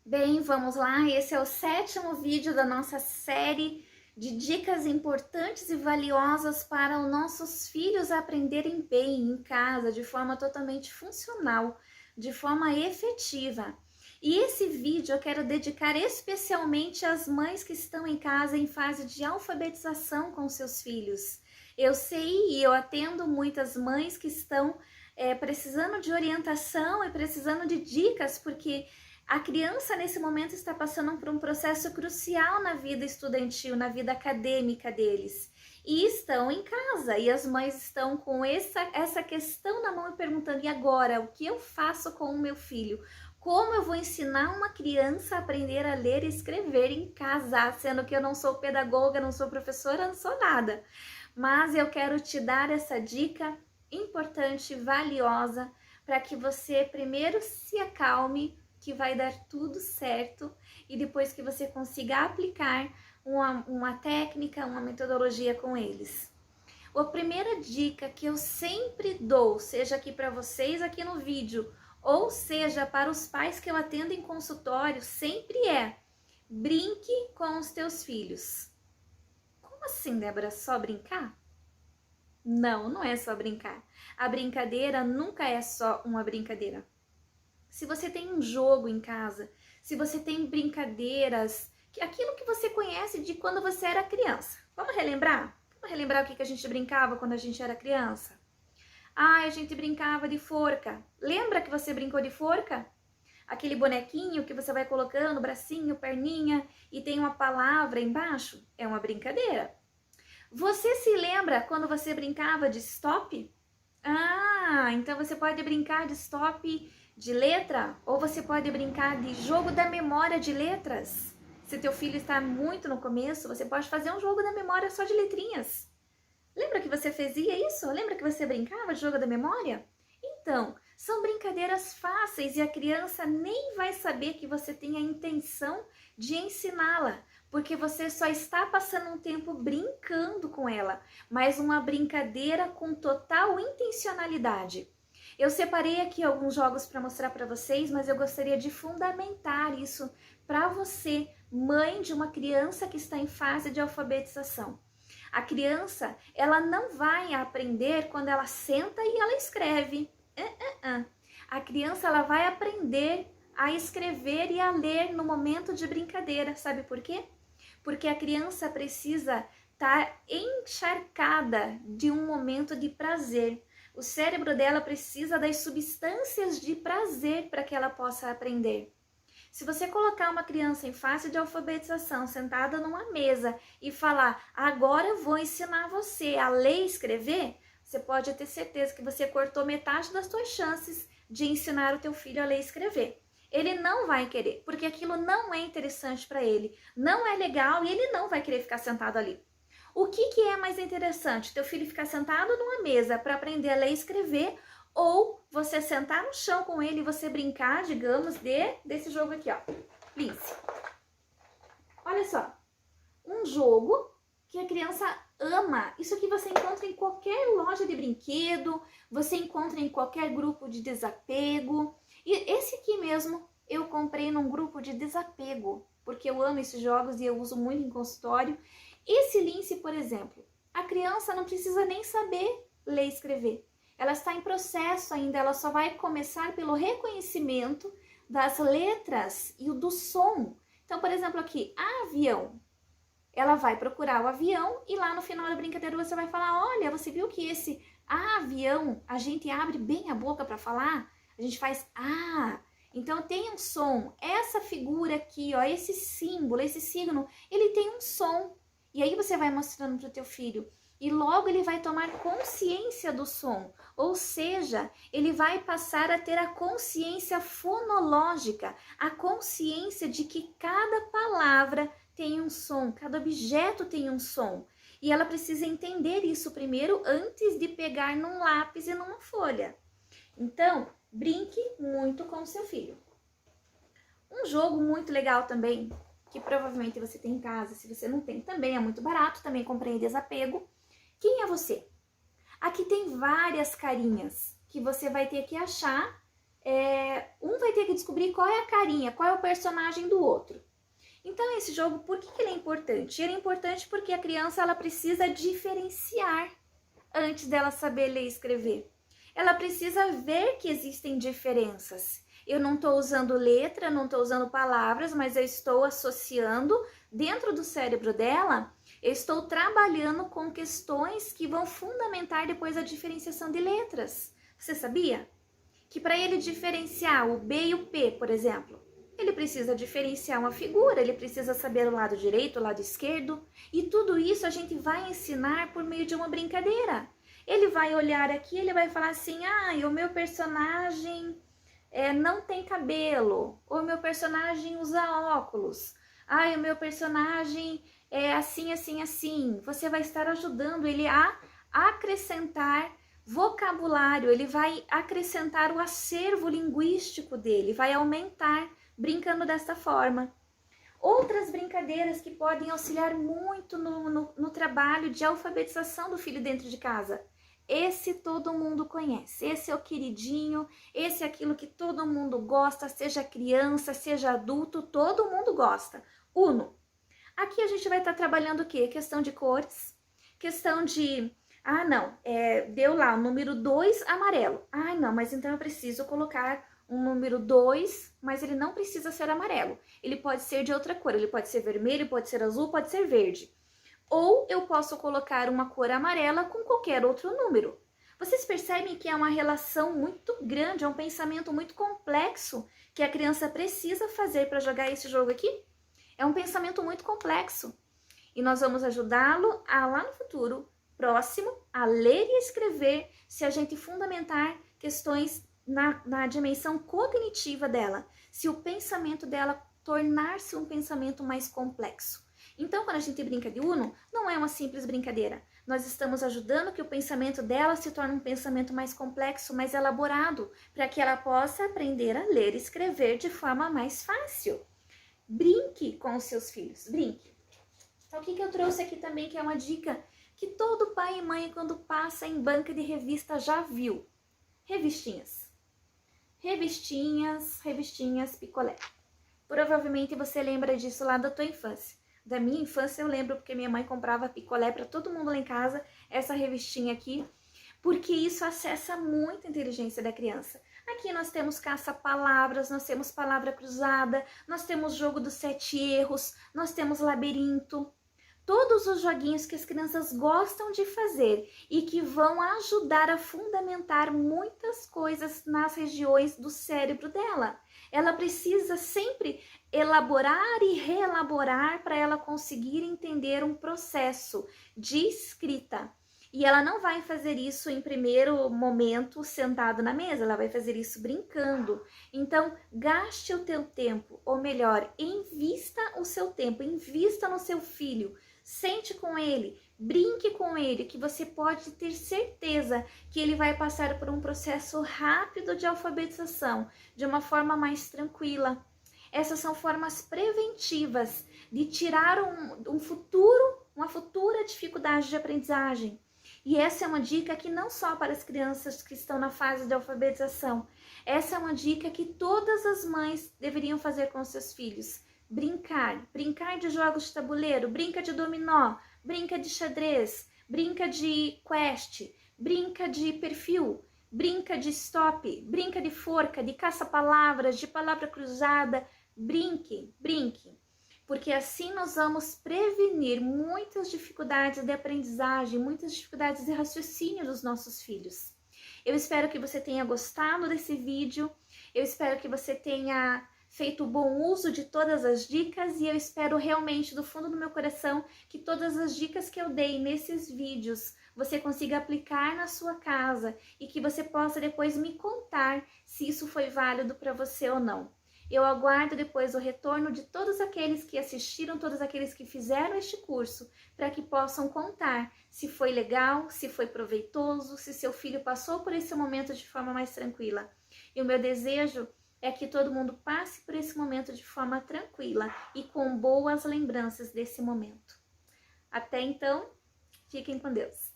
Bem, vamos lá. Esse é o 7º vídeo da nossa série de dicas importantes e valiosas para os nossos filhos aprenderem bem em casa, de forma totalmente funcional, de forma efetiva. E esse vídeo eu quero dedicar especialmente às mães que estão em casa em fase de alfabetização com seus filhos. Eu sei e eu atendo muitas mães que estão precisando de orientação e precisando de dicas, porque a criança nesse momento está passando por um processo crucial na vida estudantil, na vida acadêmica deles. E estão em casa, e as mães estão com essa questão na mão e perguntando: e agora? O que eu faço com o meu filho? Como eu vou ensinar uma criança a aprender a ler e escrever em casa, sendo que eu não sou pedagoga, não sou professora, não sou nada. Mas eu quero te dar essa dica importante, valiosa, para que você primeiro se acalme, que vai dar tudo certo, e depois que você consiga aplicar uma técnica, uma metodologia com eles. A primeira dica que eu sempre dou, seja aqui para vocês aqui no vídeo, ou seja para os pais que eu atendo em consultório, sempre é: brinque com os teus filhos. Como assim, Débora? Só brincar? Não, não é só brincar. A brincadeira nunca é só uma brincadeira. Se você tem um jogo em casa, se você tem brincadeiras, aquilo que você conhece de quando você era criança. Vamos relembrar? Vamos relembrar o que a gente brincava quando a gente era criança? Ah, a gente brincava de forca. Lembra que você brincou de forca? Aquele bonequinho que você vai colocando, bracinho, perninha, e tem uma palavra embaixo? É uma brincadeira. Você se lembra quando você brincava de stop? Ah, então você pode brincar de stop de letra, ou você pode brincar de jogo da memória de letras. Se teu filho está muito no começo, você pode fazer um jogo da memória só de letrinhas. Lembra que você fazia isso? Lembra que você brincava de jogo da memória? Então, são brincadeiras fáceis e a criança nem vai saber que você tem a intenção de ensiná-la, porque você só está passando um tempo brincando com ela, mas uma brincadeira com total intencionalidade. Eu separei aqui alguns jogos para mostrar para vocês, mas eu gostaria de fundamentar isso para você, mãe de uma criança que está em fase de alfabetização. A criança, ela não vai aprender quando ela senta e ela escreve. A criança, ela vai aprender a escrever e a ler no momento de brincadeira. Sabe por quê? Porque a criança precisa estar encharcada de um momento de prazer. O cérebro dela precisa das substâncias de prazer para que ela possa aprender. Se você colocar uma criança em fase de alfabetização sentada numa mesa e falar: agora eu vou ensinar você a ler e escrever, você pode ter certeza que você cortou metade das suas chances de ensinar o teu filho a ler e escrever. Ele não vai querer, porque aquilo não é interessante para ele, não é legal e ele não vai querer ficar sentado ali. O que é mais interessante? Teu filho ficar sentado numa mesa para aprender a ler e escrever, ou você sentar no chão com ele e você brincar, digamos, desse jogo aqui, ó. Lince. Olha só. Um jogo que a criança ama. Isso aqui você encontra em qualquer loja de brinquedo, você encontra em qualquer grupo de desapego. E esse aqui mesmo eu comprei num grupo de desapego, porque eu amo esses jogos e eu uso muito em consultório. Esse lince, por exemplo, a criança não precisa nem saber ler e escrever. Ela está em processo ainda, ela só vai começar pelo reconhecimento das letras e do som. Então, por exemplo, aqui, avião. Ela vai procurar o avião e lá no final da brincadeira você vai falar: olha, você viu que esse avião, a gente abre bem a boca para falar? A gente faz então tem um som. Essa figura aqui, ó, esse símbolo, esse signo, ele tem um som. E aí você vai mostrando para o teu filho e logo ele vai tomar consciência do som, ou seja, ele vai passar a ter a consciência fonológica, a consciência de que cada palavra tem um som, cada objeto tem um som. E ela precisa entender isso primeiro antes de pegar num lápis e numa folha. Então, brinque muito com o seu filho. Um jogo muito legal também, que provavelmente você tem em casa, se você não tem, também é muito barato, também comprei em desapego. Quem é você? Aqui tem várias carinhas que você vai ter que achar um vai ter que descobrir qual é a carinha, qual é o personagem do outro. Então esse jogo, por que ele é importante? Ele é importante porque a criança ela precisa diferenciar antes dela saber ler e escrever. Ela precisa ver que existem diferenças. Eu não estou usando letra, não estou usando palavras, mas eu estou associando dentro do cérebro dela, eu estou trabalhando com questões que vão fundamentar depois a diferenciação de letras. Você sabia? Que para ele diferenciar o B e o P, por exemplo, ele precisa diferenciar uma figura, ele precisa saber o lado direito, o lado esquerdo, e tudo isso a gente vai ensinar por meio de uma brincadeira. Ele vai olhar aqui, ele vai falar assim, o meu personagem não tem cabelo, o meu personagem usa óculos, o meu personagem é assim, assim, assim. Você vai estar ajudando ele a acrescentar vocabulário, ele vai acrescentar o acervo linguístico dele, vai aumentar brincando dessa forma. Outras brincadeiras que podem auxiliar muito no trabalho de alfabetização do filho dentro de casa. Esse todo mundo conhece, esse é o queridinho, esse é aquilo que todo mundo gosta, seja criança, seja adulto, todo mundo gosta. Uno. Aqui a gente vai estar trabalhando o quê? Questão de cores, questão de... deu lá o número 2 amarelo. Não, mas então eu preciso colocar um número 2, mas ele não precisa ser amarelo. Ele pode ser de outra cor, ele pode ser vermelho, pode ser azul, pode ser verde. Ou eu posso colocar uma cor amarela com qualquer outro número. Vocês percebem que é uma relação muito grande, é um pensamento muito complexo que a criança precisa fazer para jogar esse jogo aqui? É um pensamento muito complexo. E nós vamos ajudá-lo a, lá no futuro, próximo, a ler e escrever, se a gente fundamentar questões na dimensão cognitiva dela, se o pensamento dela tornar-se um pensamento mais complexo. Então, quando a gente brinca de Uno, não é uma simples brincadeira. Nós estamos ajudando que o pensamento dela se torne um pensamento mais complexo, mais elaborado, para que ela possa aprender a ler e escrever de forma mais fácil. Brinque com os seus filhos, brinque. Então, o que eu trouxe aqui também, que é uma dica que todo pai e mãe, quando passa em banca de revista, já viu. Revistinhas. Revistinhas picolé. Provavelmente você lembra disso lá da tua infância. Da minha infância eu lembro porque minha mãe comprava picolé para todo mundo lá em casa, essa revistinha aqui, porque isso acessa muito a inteligência da criança. Aqui nós temos caça-palavras, nós temos palavra cruzada, nós temos jogo dos 7 erros, nós temos labirinto. Todos os joguinhos que as crianças gostam de fazer e que vão ajudar a fundamentar muitas coisas nas regiões do cérebro dela. Ela precisa sempre elaborar e reelaborar para ela conseguir entender um processo de escrita. E ela não vai fazer isso em primeiro momento sentado na mesa, ela vai fazer isso brincando. Então, gaste o teu tempo, ou melhor, invista o seu tempo, invista no seu filho. Sente com ele, brinque com ele, que você pode ter certeza que ele vai passar por um processo rápido de alfabetização, de uma forma mais tranquila. Essas são formas preventivas de tirar uma futura dificuldade de aprendizagem. E essa é uma dica que não só para as crianças que estão na fase de alfabetização, essa é uma dica que todas as mães deveriam fazer com seus filhos. Brincar de jogos de tabuleiro, brinca de dominó, brinca de xadrez, brinca de quest, brinca de perfil, brinca de stop, brinca de forca, de caça-palavras, de palavra cruzada, brinque. Porque assim nós vamos prevenir muitas dificuldades de aprendizagem, muitas dificuldades de raciocínio dos nossos filhos. Eu espero que você tenha gostado desse vídeo, eu espero que você tenha feito bom uso de todas as dicas e eu espero realmente do fundo do meu coração que todas as dicas que eu dei nesses vídeos você consiga aplicar na sua casa e que você possa depois me contar se isso foi válido para você ou não. Eu aguardo depois o retorno de todos aqueles que assistiram, todos aqueles que fizeram este curso, para que possam contar se foi legal, se foi proveitoso, se seu filho passou por esse momento de forma mais tranquila. E o meu desejo é que todo mundo passe por esse momento de forma tranquila e com boas lembranças desse momento. Até então, fiquem com Deus.